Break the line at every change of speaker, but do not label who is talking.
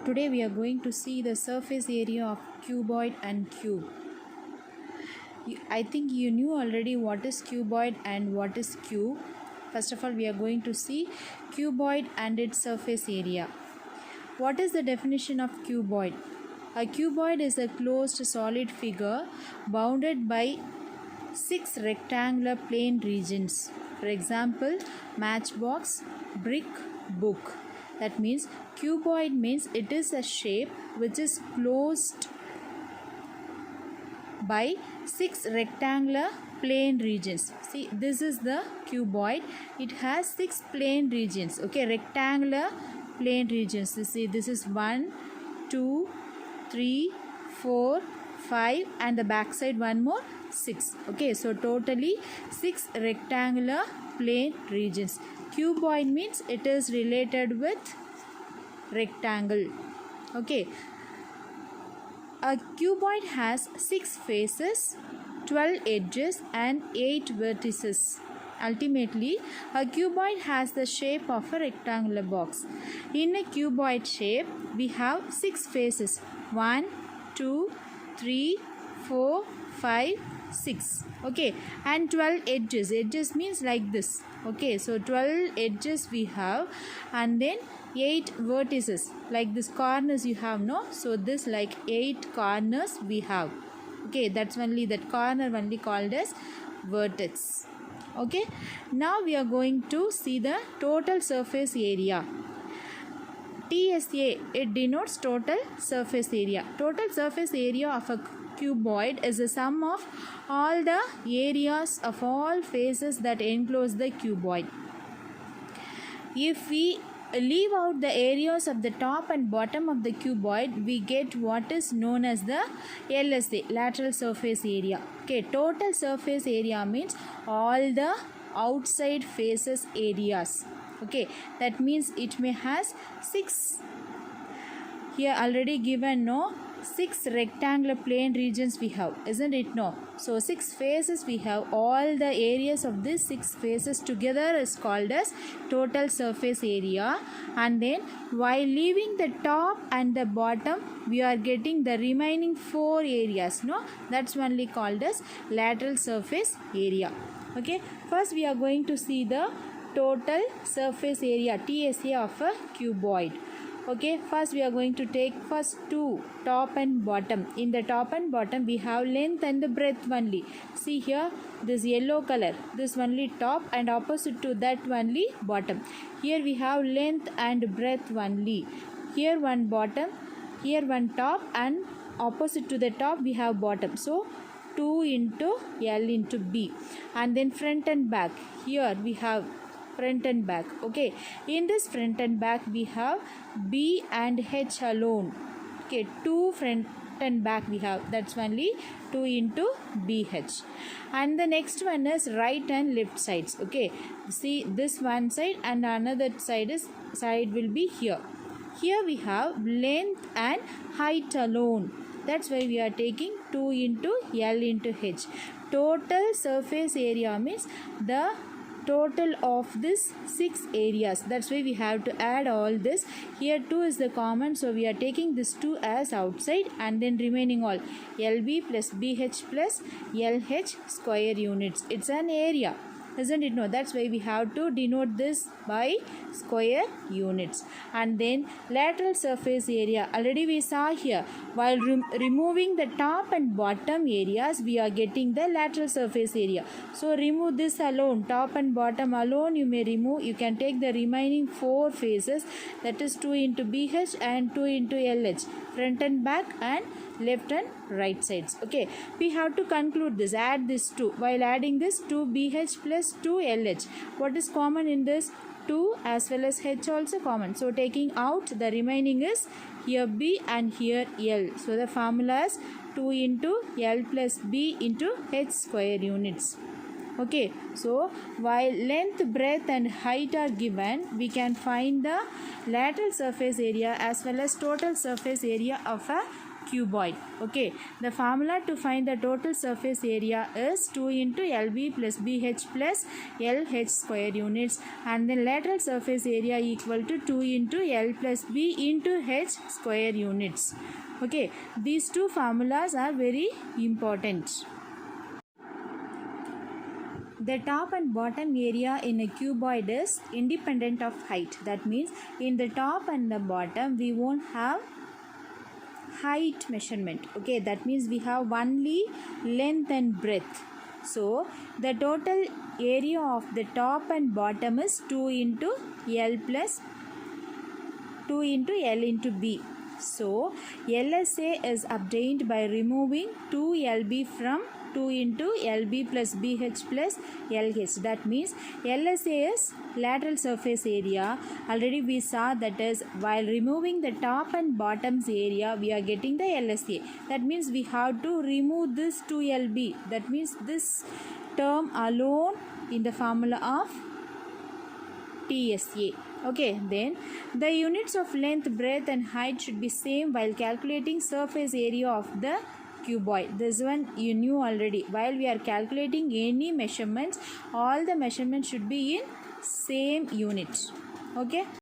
Today we are going to see the surface area of cuboid and cube. I think you knew already what is cuboid and what is cube. First of all, we are going to see cuboid and its surface area. What is the definition of cuboid? A cuboid is a closed solid figure bounded by 6 rectangular plane regions. For example, matchbox, brick, book. That means cuboid means it is a shape which is closed by 6 rectangular plane regions. See, this is the cuboid. It has 6 plane regions. Okay, rectangular plane regions. You see, this is 1, 2, 3, 4, 5 and the back side one more 6. Okay, so totally 6 rectangular plane regions. Cuboid means it is related with rectangle. Okay, a cuboid has 6 faces, 12 edges and 8 vertices. Ultimately, a cuboid has the shape of a rectangular box. In a cuboid shape, we have 6 faces. 1, 2, 3, 4, 5, 6. Okay, and 12 edges. Edges means like this. Okay, so 12 edges we have, and then 8 vertices. Like this corners you have, no? So this like 8 corners we have. Okay, that's only that corner only called as vertex. Okay, now we are going to see the total surface area. TSA, it denotes total surface area. Total surface area of a cuboid is the sum of all the areas of all faces that enclose the cuboid. If we leave out the areas of the top and bottom of the cuboid, we get what is known as the LSA, lateral surface area. Okay, total surface area means all the outside faces areas. Okay, that means it may has 6, here already given, no, 6 rectangular plane regions we have, isn't it? No, so 6 faces we have. All the areas of these 6 faces together is called as total surface area. And then while leaving the top and the bottom, we are getting the remaining 4 areas, no, that's only called as lateral surface area. Okay, first we are going to see the total surface area, TSA, of a cuboid. Okay, first we are going to take first 2, top and bottom. In the top and bottom we have length and the breadth only. See here, this yellow color, this only top and opposite to that only bottom. Here we have length and breadth only. Here one bottom, here one top, and opposite to the top we have bottom. So 2 into L into B. And then front and back, here we have front and back. Okay, in this front and back we have B and H alone. Okay, 2 front and back we have, that's only 2 into BH. And the next one is right and left sides. Okay, see this one side and another side will be here. Here we have length and height alone. That's why we are taking 2 into L into H. Total surface area means the total of this 6 areas. That's why we have to add all this. Here 2 is the common, so we are taking this 2 as outside, and then remaining all LB plus BH plus LH square units. It's an area, isn't it? No, that's why we have to denote this by square units. And then lateral surface area, already we saw here, while removing the top and bottom areas, we are getting the lateral surface area. So remove this alone, top and bottom alone you may remove. You can take the remaining 4 faces, that is 2 into BH and 2 into LH, front and back and left and right sides. Okay, we have to conclude this, add this 2. While adding this 2 BH plus 2 LH, what is common in this? 2 as well as H also common. So taking out, the remaining is here B and here L. So the formula is 2 into L plus B into H square units. Okay, so while length, breadth and height are given, we can find the lateral surface area as well as total surface area of a cuboid. Okay, the formula to find the total surface area is 2 into LB plus BH plus LH square units, and the lateral surface area equal to 2 into L plus B into H square units. Okay, these two formulas are very important. The top and bottom area in a cuboid is independent of height. That means in the top and the bottom we won't have height measurement. Okay, that means we have only length and breadth. So the total area of the top and bottom is 2 into L plus 2 into L into B. So LSA is obtained by removing 2LB from 2 into LB plus BH plus LH. That means LSA is lateral surface area. Already we saw that is while removing the top and bottom's area we are getting the LSA. That means we have to remove this 2LB. That means this term alone in the formula of TSA. Okay, then the units of length, breadth and height should be same while calculating surface area of the cuboid. This one you knew already. While we are calculating any measurements, all the measurements should be in same unit. Okay.